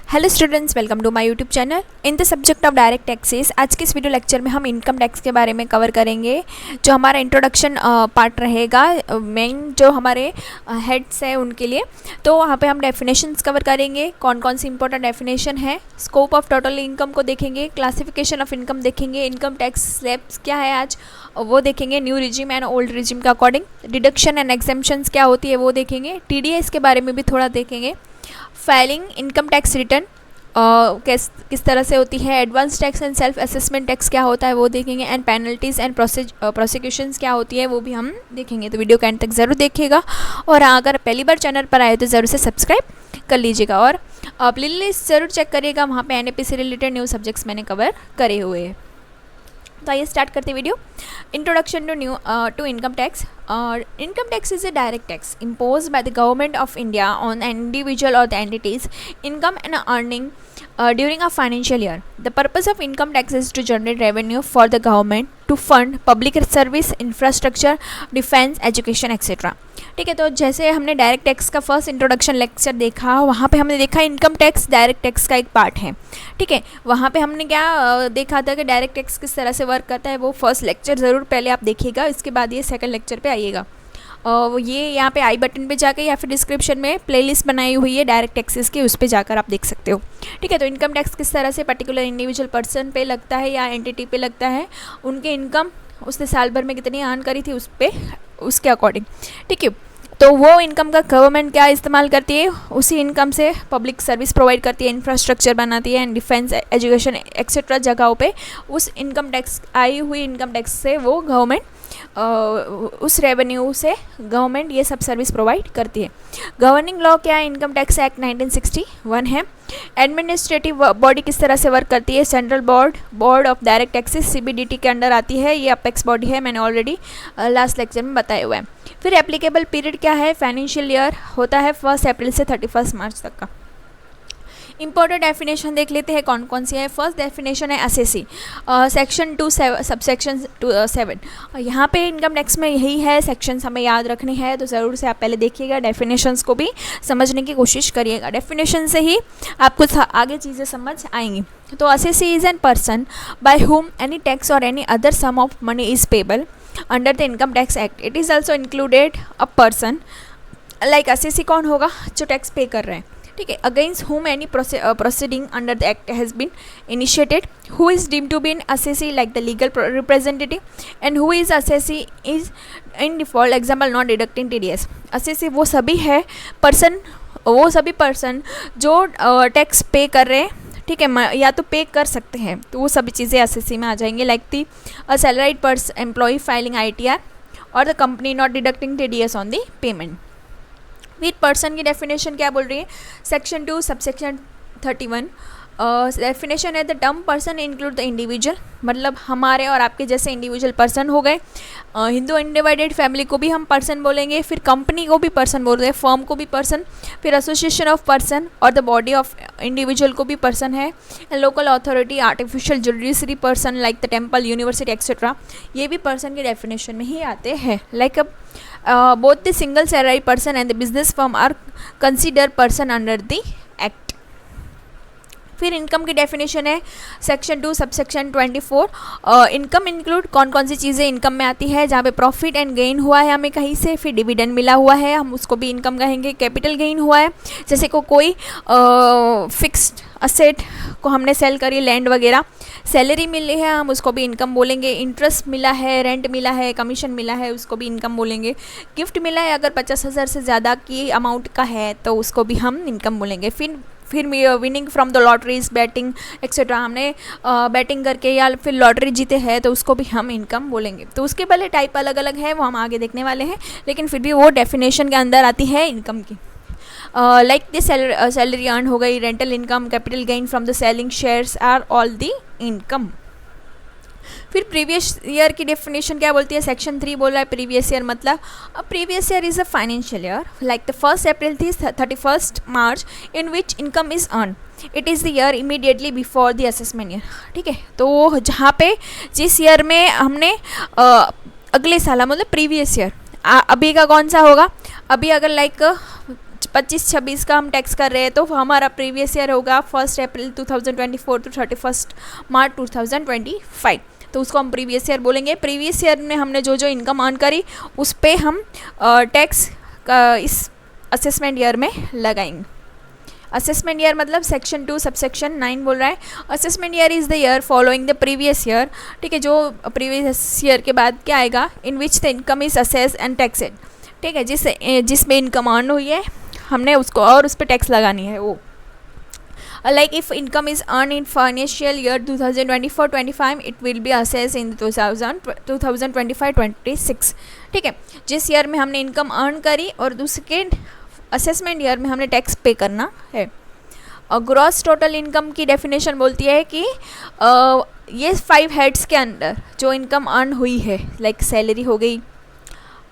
Hello students, welcome to my YouTube channel in the subject of direct taxes. आज के इस video lecture में हम इनकम टैक्स के बारे में कवर करेंगे। जो हमारा इंट्रोडक्शन पार्ट रहेगा, मेन जो हमारे हेड्स हैं उनके लिए। तो वहाँ पे हम डेफिनेशंस कवर करेंगे, कौन कौन सी इंपॉर्टेंट डेफिनेशन है, स्कोप ऑफ टोटल इनकम को देखेंगे, क्लासिफिकेशन ऑफ इनकम देखेंगे, इनकम टैक्स स्लैब्स क्या है आज वो देखेंगे, new regime and old regime का अकॉर्डिंग, डिडक्शन एंड एग्जेम्पशंस क्या होती है वो देखेंगे, टीडीएस के बारे में भी थोड़ा देखेंगे, फाइलिंग इनकम टैक्स रिटर्न किस तरह से होती है, advance tax and self assessment tax क्या होता है वो देखेंगे, एंड पेनल्टीज़ एंड प्रोसिक्यूशंस क्या होती है वो भी हम देखेंगे। तो वीडियो के एंड तक ज़रूर देखिएगा, और अगर पहली बार चैनल पर आए तो ज़रूर से सब्सक्राइब कर लीजिएगा, और प्ले लिस्ट ज़रूर चेक करिएगा, वहाँ पे एनएपी से रिलेटेड न्यू सब्जेक्ट्स मैंने कवर करे हुए हैं। तो आइए स्टार्ट करते video. Introduction to income tax. Income tax is a direct tax imposed by the government of India on an individual or the entity's income and earning during a financial year. The purpose of income tax is to generate revenue for the government to fund public service, infrastructure, defense, education, etc. ठीक है, तो जैसे हमने direct tax का first introduction lecture देखा, वहाँ पे हमने देखा इनकम टैक्स डायरेक्ट टैक्स का एक पार्ट है। ठीक है, वहाँ पे हमने क्या देखा था कि डायरेक्ट टैक्स किस तरह से वर्क करता है, वो फर्स्ट लेक्चर ज़रूर पहले आप देखिएगा, इसके बाद ये सेकंड लेक्चर पे आइएगा। ये यहाँ पे आई बटन पे जाकर या फिर डिस्क्रिप्शन में प्लेलिस्ट बनाई हुई है डायरेक्ट टैक्सेस की, उस पर जाकर आप देख सकते हो। ठीक है, तो इनकम टैक्स किस तरह से पर्टिकुलर इंडिविजुअल पर्सन पे लगता है या एंटिटी पे लगता है, उनके इनकम उसने साल भर में कितनी अर्न करी थी उस पर, उसके अकॉर्डिंग। ठीक है, तो वो इनकम का गवर्नमेंट क्या इस्तेमाल करती है, उसी इनकम से पब्लिक सर्विस प्रोवाइड करती है, इंफ्रास्ट्रक्चर बनाती है, एंड डिफेंस, एजुकेशन एक्सेट्रा जगहों पे उस इनकम टैक्स आई हुई इनकम टैक्स से वो गवर्नमेंट उस रेवेन्यू से गवर्नमेंट ये सब सर्विस प्रोवाइड करती है। गवर्निंग लॉ क्या है, इनकम टैक्स एक्ट 1961 है। एडमिनिस्ट्रेटिव बॉडी किस तरह से वर्क करती है, central board of direct taxes CBDT के अंडर आती है, ये अपेक्स बॉडी है, मैंने ऑलरेडी लास्ट लेक्चर में बताया हुआ है। फिर एप्लीकेबल पीरियड क्या है, फाइनेंशियल ईयर होता है 1 अप्रैल से 31 मार्च तक का। इंपॉर्टेंट डेफिनेशन देख लेते हैं कौन कौन सी है। फर्स्ट डेफिनेशन है असेसी, सेक्शन 2 सबसेक्शन 7। यहाँ पे इनकम टैक्स में यही है, सेक्शंस हमें याद रखने हैं, तो ज़रूर से आप पहले देखिएगा, डेफिनेशंस को भी समझने की कोशिश करिएगा, डेफिनेशन से ही आपको आगे चीज़ें समझ आएंगी। तो assessee is an person by whom any tax और any other sum of money is payable under the income tax act. It is also included a person like assessee कौन होगा, जो टैक्स पे कर रहे हैं। ठीक है, against whom any proceeding under the act has been initiated, who is deemed to be an assessee like the legal representative, and who is assessee is in default, example not deducting TDS। assessee वो सभी है person जो tax पे कर रहे हैं, ठीक है, या तो पे कर सकते हैं, तो वो सभी चीज़ें असेसी में आ जाएंगे, like the salaried employee filing ITR और the company not deducting TDS on the payment. With person की डेफिनेशन क्या बोल रही है, सेक्शन 2 सबसेक्शन 31। डेफिनेशन है the term person include the individual, मतलब हमारे और आपके जैसे इंडिविजुअल पर्सन हो गए। हिंदू अनडिवाइडेड फैमिली को भी हम पर्सन बोलेंगे, फिर कंपनी को भी पर्सन बोल रहे हैं, फर्म को भी पर्सन, फिर एसोसिएशन ऑफ पर्सन और द बॉडी ऑफ इंडिविजुअल को भी पर्सन है, local authority, artificial judiciary person like the temple, university etcetera, ये भी पर्सन के डेफिनेशन में ही आते हैं। Like both the single salary person and the business firm are considered person under the act। फिर इनकम की डेफिनेशन है सेक्शन 2 सबसेक्शन 24। इनकम इंक्लूड कौन कौन सी चीज़ें इनकम में आती है, जहाँ पे प्रॉफिट एंड गेन हुआ है हमें कहीं से, फिर डिविडेंड मिला हुआ है हम उसको भी इनकम कहेंगे, कैपिटल गेन हुआ है जैसे कोई फिक्स्ड असेट को हमने सेल करी, लैंड वगैरह, सैलरी मिली है हम उसको भी इनकम बोलेंगे, इंटरेस्ट मिला है, रेंट मिला है, कमीशन मिला है, उसको भी इनकम बोलेंगे, गिफ्ट मिला है अगर 50,000 से ज़्यादा की अमाउंट का है तो उसको भी हम इनकम बोलेंगे। फिर winning from the lotteries, batting etcetera, हमने बैटिंग करके या फिर लॉटरी जीते हैं तो उसको भी हम इनकम बोलेंगे। तो उसके पहले टाइप अलग अलग है, वो हम आगे देखने वाले हैं, लेकिन फिर भी वो डेफिनेशन के अंदर आती है इनकम की। लाइक द सैलरी अर्न हो गई, rental income, capital gain from the selling shares are all the income. फिर प्रीवियस ईयर की डेफिनेशन क्या बोलती है, सेक्शन 3 बोल रहा है प्रीवियस ईयर मतलब previous year is a financial year like the 1 April थी 31 March in which income is earn, it is the year immediately before the assessment year. ठीक है, तो जहाँ पे जिस ईयर में हमने अगले साल मतलब प्रीवियस ईयर, अभी का कौन सा होगा, अभी अगर लाइक 25-26 का हम टैक्स कर रहे हैं तो हमारा प्रीवियस ईयर होगा 1 अप्रैल 2024 टू 31 मार्च 2025, तो उसको हम प्रीवियस ईयर बोलेंगे। प्रीवियस ईयर में हमने जो जो इनकम अर्न करी उस पे हम टैक्स इस असेसमेंट ईयर में लगाएंगे। असेसमेंट ईयर मतलब सेक्शन 2 सबसेक्शन 9 बोल रहा है, assessment year is the year following the previous year, ठीक है, जो प्रीवियस ईयर के बाद क्या आएगा, in which the income is assess and taxed, ठीक है, जिसमें इनकम अर्न हुई है हमने उसको और उस पर टैक्स लगानी है वो। Like if income is earn in financial year 2024-25 it will be assess in 2025-26, ठीक है, जिस ईयर में हमने इनकम अर्न करी और दूसरे असेसमेंट ईयर में हमने टैक्स पे करना है। और ग्रॉस टोटल इनकम की डेफिनेशन बोलती है कि ये 5 हेड्स के अंदर जो इनकम अर्न हुई है, लाइक सैलरी हो गई,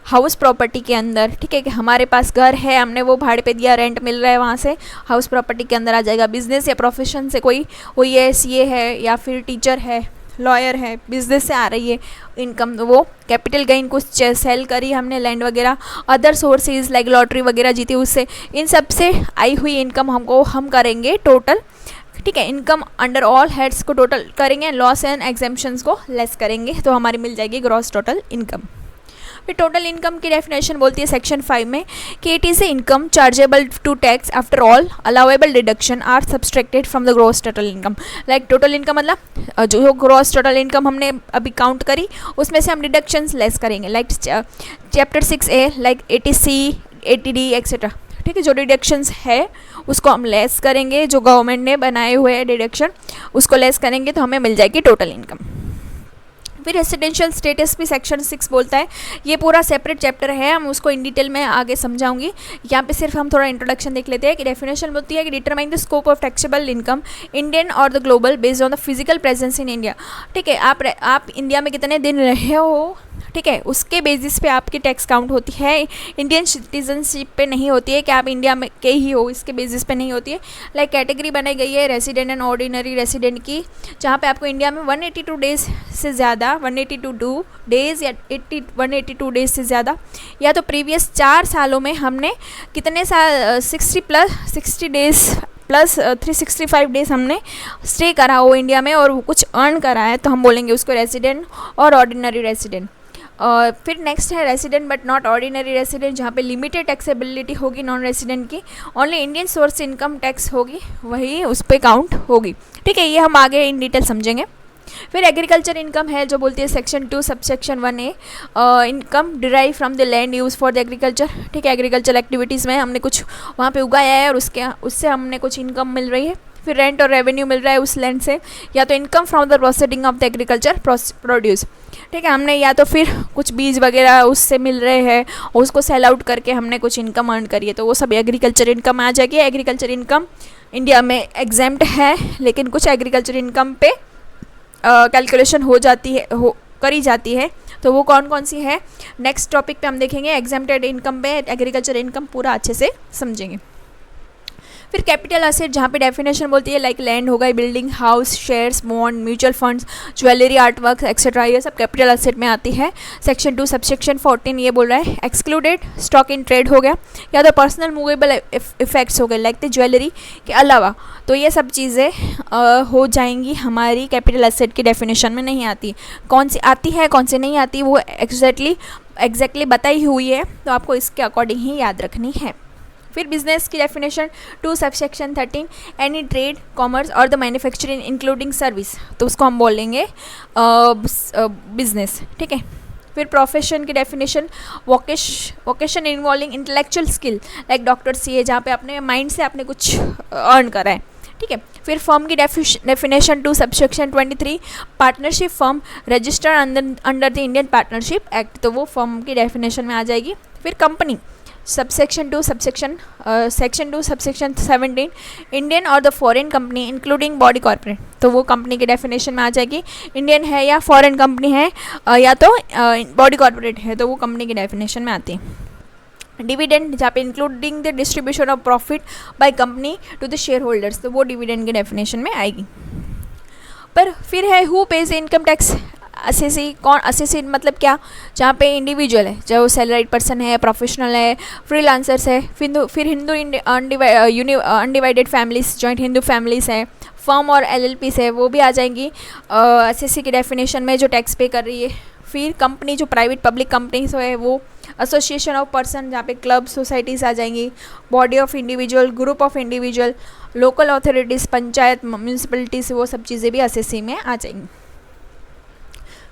हाउस प्रॉपर्टी के अंदर, ठीक है, कि हमारे पास घर है, हमने वो भाड़े पे दिया, रेंट मिल रहा है, वहाँ से हाउस प्रॉपर्टी के अंदर आ जाएगा। बिजनेस या प्रोफेशन से कोई है, सीए है या फिर टीचर है, लॉयर है, बिजनेस से आ रही है इनकम, वो कैपिटल गेन कुछ सेल करी हमने लैंड वगैरह, अदर सोर्सेज लाइक लॉटरी वगैरह जीती उससे, इन सब से आई हुई इनकम हम करेंगे टोटल, ठीक है, इनकम अंडर ऑल हेड्स को टोटल करेंगे, लॉस एंड एग्जेम्पशंस को लेस करेंगे, तो हमारी मिल जाएगी ग्रॉस टोटल इनकम। फिर टोटल इनकम की डेफिनेशन बोलती है सेक्शन 5 में कि it is a income chargeable to tax after all allowable deduction are subtracted from the gross total income. Like total income मतलब जो ग्रॉस टोटल इनकम हमने अभी काउंट करी उसमें से हम डिडक्शंस लेस करेंगे, like chapter 6A like 80C 80D etcetera, ठीक है, जो डिडक्शंस है उसको हम लेस करेंगे, जो गवर्नमेंट ने बनाए हुए हैं डिडक्शन उसको लेस करेंगे तो हमें मिल जाएगी टोटल इनकम। फिर रेसिडेंशियल स्टेटस भी सेक्शन 6 बोलता है, ये पूरा सेपरेट चैप्टर है, हम उसको इन डिटेल में आगे समझाऊंगी, यहाँ पे सिर्फ हम थोड़ा इंट्रोडक्शन देख लेते हैं कि डेफिनेशन बोलती है कि determine the scope of taxable income Indian और the global based on the physical presence in India, ठीक है, आप इंडिया में कितने दिन रहे हो, ठीक है, उसके बेसिस पे आपकी टैक्स काउंट होती है, इंडियन सिटीजनशिप पे नहीं होती है कि आप इंडिया में के ही हो, इसके बेसिस पे नहीं होती है। लाइक कैटेगरी बनाई गई है रेसिडेंट एंड ऑर्डिनरी रेसिडेंट की, जहाँ पे आपको इंडिया में 182 डेज से ज़्यादा 182 डेज़ या 182 डेज से ज़्यादा, या तो प्रीवियस 4 सालों में हमने कितने साल 60 डेज प्लस 365 डेज हमने स्टे करा हो इंडिया में और वो कुछ अर्न करा है, तो हम बोलेंगे उसको रेसिडेंट और ऑर्डिनरी रेसिडेंट। और फिर नेक्स्ट है resident but not ordinary resident, जहाँ पे लिमिटेड टैक्सेबिलिटी होगी नॉन रेसिडेंट की, only Indian source income tax होगी वही उस पर काउंट होगी, ठीक है, ये हम आगे इन डिटेल समझेंगे। फिर एग्रीकल्चर इनकम है जो बोलती है section 2 subsection 1A income derive from the land use for the agriculture, ठीक है, एग्रीकल्चर एक्टिविटीज़ में हमने कुछ वहाँ पे उगाया है और उससे हमने कुछ इनकम मिल रही है। फिर रेंट और रेवेन्यू मिल रहा है उस लैंड से, या तो income from the processing of the agriculture produce, ठीक है, हमने या तो फिर कुछ बीज वगैरह उससे मिल रहे हैं और उसको सेल आउट करके हमने कुछ इनकम अर्न करी है, तो वो सब एग्रीकल्चर इनकम आ जाएगी। एग्रीकल्चर इनकम इंडिया में एग्जेम्प्ट है, लेकिन कुछ एग्रीकल्चर इनकम पे कैलकुलेशन करी जाती है, तो वो कौन कौन सी है नेक्स्ट टॉपिक पे हम देखेंगे। एग्जेम्प्टेड इनकम पे एग्रीकल्चर इनकम पूरा अच्छे से समझेंगे। फिर कैपिटल असेट जहाँ पे डेफिनेशन बोलती है लाइक लैंड हो गई, building, house, shares, bond, mutual funds, jewellery, art work etcetera, ये सब कैपिटल असेट में आती है। सेक्शन 2 सबसेक्शन 14 ये बोल रहा है एक्सक्लूडेड स्टॉक इन ट्रेड हो गया, या तो पर्सनल मूवेबल इफेक्ट्स हो गए लाइक द ज्वेलरी के अलावा, तो ये सब चीज़ें हो जाएंगी हमारी कैपिटल असेट की डेफिनेशन में नहीं आती। कौन सी आती है कौन सी नहीं आती वो एग्जैक्टली बताई हुई है, तो आपको इसके अकॉर्डिंग ही याद रखनी है। फिर बिजनेस की definition 2 subsection 13 any trade, commerce और द मैन्युफैक्चरिंग इंक्लूडिंग सर्विस, तो उसको हम बोलेंगे बिजनेस, ठीक है। फिर प्रोफेशन की definition vocation involving intellectual skill like doctor CA, जहाँ पे अपने माइंड से आपने कुछ अर्न करा है, ठीक है। फिर फर्म की definition 2 subsection 23 partnership firm registered under the Indian partnership act, तो वो फर्म की डेफिनेशन में आ जाएगी। फिर कंपनी सेक्शन 2 सबसेक्शन 17 इंडियन और the foreign company including body corporate, तो वो कंपनी की डेफिनेशन में आ जाएगी। इंडियन है या फॉरेन कंपनी है या तो बॉडी कॉर्पोरेट है, तो वो कंपनी की डेफिनेशन में आती है। डिविडेंड जहाँ पे including the distribution of profit by company to the share holders, तो वो डिविडेंड की डेफिनेशन में आएगी। पर फिर है who page income tax SSC कौन, एसएससी मतलब क्या, जहाँ पे इंडिविजुअल है, जो सैलरीड पर्सन है, प्रोफेशनल है, फ्रीलांसर्स है, फिर Hindu undivided families, joint Hindu families है, फर्म और एलएलपी है, वो भी आ जाएंगी एसएससी की डेफिनेशन में जो टैक्स पे कर रही है। फिर कंपनी जो प्राइवेट पब्लिक कंपनीज है वो, एसोसिएशन ऑफ पर्सन जहाँ पे क्लब सोसाइटीज़ आ जाएंगी, body of individual, group of individual, local authorities, panchayat, municipalities, वो सब चीज़ें भी एसएससी में आ जाएंगी।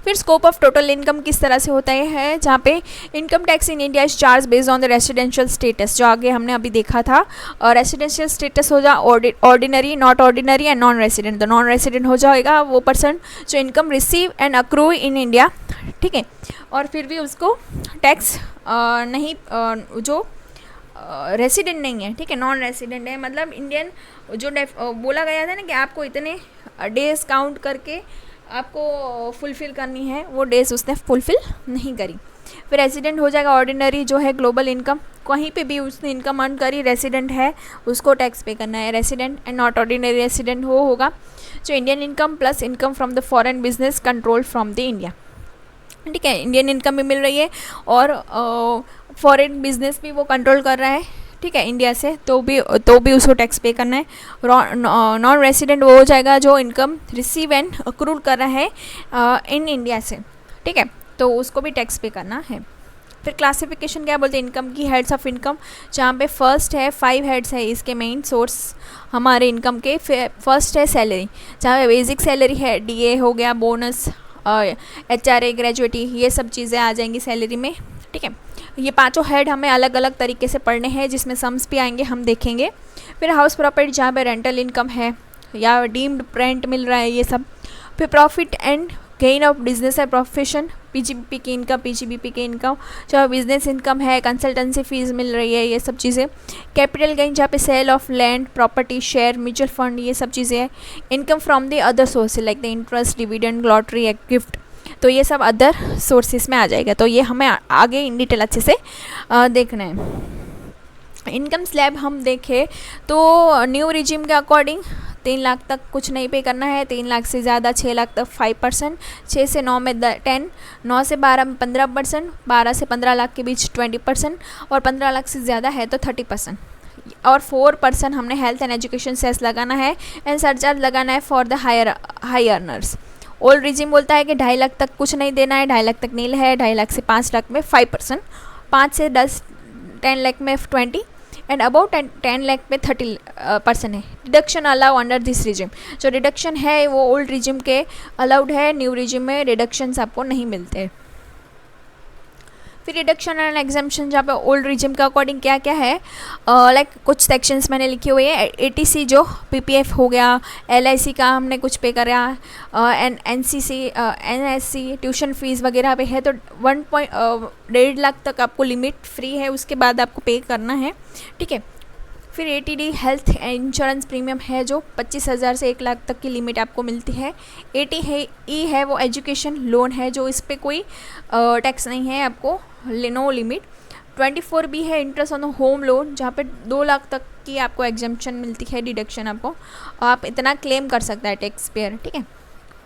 फिर स्कोप ऑफ टोटल इनकम किस तरह से होता है, जहाँ पे income tax in India is charge based on the residential status, जो आगे हमने अभी देखा था। और रेसिडेंशियल स्टेटस हो जा ordinary, not ordinary and non resident. तो नॉन रेसिडेंट हो जाएगा वो पर्सन जो income receive and accrue in India, ठीक है, और फिर भी उसको टैक्स नहीं, जो रेसिडेंट नहीं है, ठीक है, नॉन रेसिडेंट है, मतलब इंडियन जो बोला गया था ना कि आपको इतने डेज काउंट करके आपको फुलफ़िल करनी है, वो डेज उसने फुलफ़िल नहीं करी। फिर रेसिडेंट हो जाएगा ऑर्डिनरी, जो है ग्लोबल इनकम, कहीं पे भी उसने इनकम अर्न करी, रेसिडेंट है, उसको टैक्स पे करना है, resident. And not ordinary resident वो होगा जो Indian income plus income from the foreign business control from the India, ठीक है, इंडियन इनकम भी मिल रही है और फॉरेन बिजनेस भी वो कंट्रोल कर रहा है, ठीक है, इंडिया से, तो भी उसको टैक्स पे करना है। नॉन रेसिडेंट वो हो जाएगा जो इनकम रिसीव एंड अक्रूड कर रहा है इन इंडिया से, ठीक है, तो उसको भी टैक्स पे करना है। फिर क्लासिफिकेशन क्या बोलते हैं इनकम की, हेड्स ऑफ इनकम, जहाँ पे फर्स्ट है 5 हेड्स है इसके मेन सोर्स हमारे इनकम के। फर्स्ट है सैलरी, जहाँ पे बेसिक सैलरी है, डीए हो गया, बोनस, एचआरए, ग्रेजुएटी, ये सब चीज़ें आ जाएंगी सैलरी में, ठीक है। ये पांचों हेड हमें अलग अलग तरीके से पढ़ने हैं, जिसमें सम्स भी आएंगे, हम देखेंगे। फिर हाउस प्रॉपर्टी, जहाँ पे रेंटल इनकम है या डीम्ड रेंट मिल रहा है, ये सब। फिर profit and gain of business है, प्रोफेशन, पीजीबीपी की इनकम, पीजीबीपी की इनकम, जहाँ बिजनेस इनकम है, कंसल्टेंसी फीस मिल रही है, ये सब चीज़ें। कैपिटल गेन, जहाँ पे sale of land, property, share, mutual fund, ये सब चीज़ें हैं। Income from the other source like the interest, dividend, lottery, gift, तो ये सब अदर सोर्सेस में आ जाएगा। तो ये हमें आगे इन डिटेल अच्छे से देखना है। इनकम स्लैब हम देखें तो न्यू रिजिम के अकॉर्डिंग 3 लाख तक कुछ नहीं पे करना है, 3 लाख से ज़्यादा 6 लाख तक 5%, 6 से 9 में 10, 9 से 12 में 15%, 12 से 15 लाख के बीच 20%, और 15 लाख से ज़्यादा है तो 30%, और 4% हमने हेल्थ एंड एजुकेशन सेस लगाना है एंड सरचार्ज लगाना है for the high earners. Old regime बोलता है कि 2.5 लाख तक कुछ नहीं देना है, 2.5 लाख तक नील है, 2.5 लाख से 5 लाख में 5%, 5 से 10 लाख में 20, एंड अबाउट 10 लाख में 30% है। Deduction allow under this regime, जो डिडक्शन है वो ओल्ड रिजिम के अलाउड है, न्यू रिजिम में डिडक्शंस आपको नहीं मिलते। फिर रिडक्शन एंड एग्जाम्पशन, जहाँ पे ओल्ड रिजिम के अकॉर्डिंग क्या क्या है, लाइक कुछ सेक्शंस मैंने लिखे हुए हैं। एटीसी जो पीपीएफ हो गया, एलआईसी का हमने कुछ पे करा, एनसीसी, एनएससी, ट्यूशन फीस वगैरह पे है, तो 1.5 लाख तक आपको लिमिट फ्री है, उसके बाद आपको पे करना है, ठीक है। फिर एटीडी हेल्थ इंश्योरेंस प्रीमियम है, जो 25,000 से 1 लाख तक की लिमिट आपको मिलती है। एटी है ई है वो एजुकेशन लोन है, जो इस पर कोई टैक्स नहीं है आपको, नो लिमिट। 24 भी है इंटरेस्ट ऑन होम लोन, जहाँ पे 2 लाख तक की आपको एग्जम्पशन मिलती है, डिडक्शन आपको, आप इतना क्लेम कर सकता है टैक्स पेयर, ठीक है,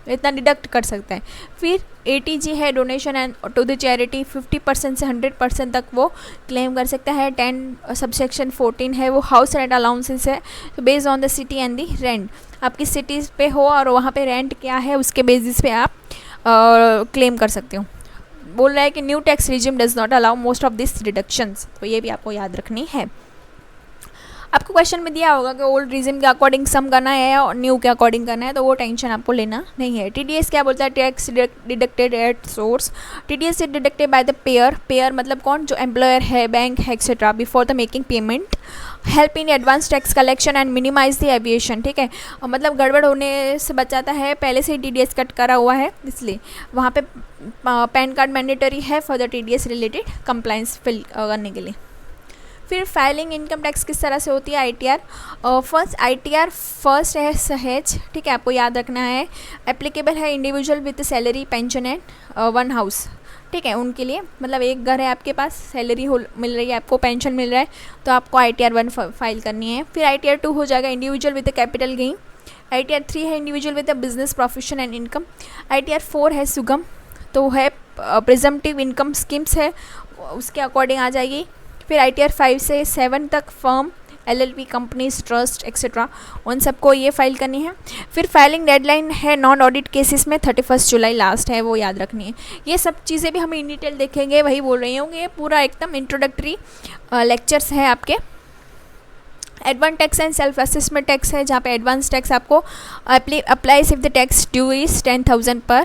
इतना डिडक्ट कर सकता है। फिर एटीजी है donation and to the charity, 50% से 100% तक वो क्लेम कर सकता है। 10 सबसेक्शन 14 है वो हाउस रेंट अलाउंसेस है, तो based on the city and the rent, आपकी सिटीज़ पे हो और वहाँ पे रेंट क्या है उसके बेसिस पे आप क्लेम कर सकते हो। बोल रहा है कि new tax regime does not allow most of this deductions, तो ये भी आपको याद रखनी है। आपको क्वेश्चन में दिया होगा कि ओल्ड रिजिम के अकॉर्डिंग सम करना है और न्यू के अकॉर्डिंग करना है, तो वो टेंशन आपको लेना नहीं है। टीडीएस क्या बोलता है, tax deducted at source, TDS is deducted by the payer, payer मतलब कौन, जो एम्प्लॉयर है, बैंक है, etcetera, before the making payment, help in advance tax collection and minimise the aviation, ठीक है, मतलब गड़बड़ होने से बचाता है, पहले से ही टीडीएस कट करा हुआ है, इसलिए वहाँ पे पैन कार्ड मैंडेटरी है for the TDS related compliance fill करने के लिए। फिर फाइलिंग इनकम टैक्स किस तरह से होती है, आईटीआर, आईटीआर फर्स्ट है सहज, ठीक है, आपको याद रखना है। एप्लीकेबल है individual with salary, pension and one house, ठीक है, उनके लिए, मतलब एक घर है आपके पास, सैलरी मिल रही है आपको, पेंशन मिल रहा है, तो आपको आईटीआर 1 फाइल करनी है। फिर आईटीआर 2 हो जाएगा individual with capital gain, ITR 3 है individual with a business profession and income. ITR 4 है सुगम, तो है प्रिजम्पटिव इनकम स्कीम्स है, उसके अकॉर्डिंग आ जाएगी। फिर ITR 5 से 7 तक firm, LLP companies, trust etcetera, उन सबको ये फाइल करनी है। फिर फाइलिंग डेडलाइन है नॉन ऑडिट केसेस में 31 जुलाई लास्ट है, वो याद रखनी है। ये सब चीज़ें भी हम इन डिटेल देखेंगे, वही बोल रही हूँ, ये पूरा एकदम इंट्रोडक्टरी लेक्चर्स है आपके। Advance tax and self assessment tax है, जहाँ पे एडवांस टैक्स आपको applies if the tax due is 10,000 per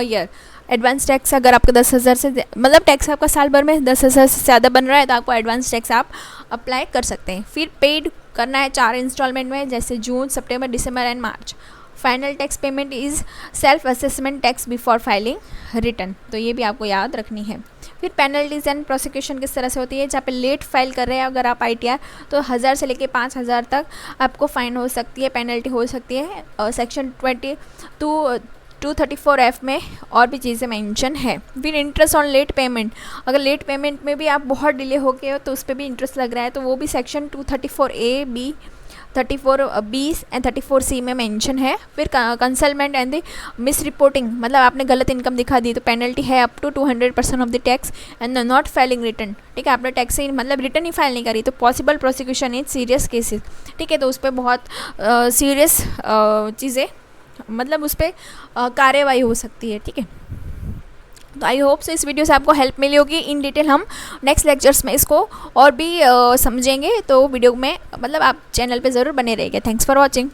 year. Advance tax अगर आपका 10,000 से मतलब टैक्स आपका साल भर में 10,000 से ज़्यादा बन रहा है तो आपको एडवांस टैक्स आप अप्लाई कर सकते हैं। फिर पेड करना है 4 इंस्टॉलमेंट में, जैसे जून, सितंबर, दिसंबर and March. Final tax payment is self assessment tax before filing return, तो ये भी आपको याद रखनी है। फिर पेनल्टीज एंड प्रोसिक्यूशन किस तरह से होती है, जहाँ पे लेट फाइल कर रहे हैं अगर आप ITR तो 1000 से लेके 5000 तक आपको फाइन हो सकती है, पेनल्टी हो सकती है। और सेक्शन 234F में और भी चीज़ें मेंशन है। फिर इंटरेस्ट ऑन लेट पेमेंट, अगर लेट पेमेंट में भी आप बहुत डिले हो गए हो तो उस पर भी इंटरेस्ट लग रहा है, तो वो भी section 234A, B, 34B and 34C में मेंशन है। फिर concealment and the misreporting, मतलब आपने गलत इनकम दिखा दी तो पेनल्टी है up to 200% of the tax and not filing return. ठीक है, आपने टैक्स ही मतलब रिटर्न ही फाइल नहीं करी तो पॉसिबल प्रोसिक्यूशन इन सीरियस केसेस। ठीक है, तो उस पर बहुत सीरियस चीज़ें मतलब उस पर कार्रवाई हो सकती है। ठीक है, तो आई होप से इस वीडियो से आपको हेल्प मिली होगी। इन डिटेल हम नेक्स्ट लेक्चर्स में इसको और भी समझेंगे, तो वीडियो में मतलब आप चैनल पे ज़रूर बने रहिएगा। Thanks for watching.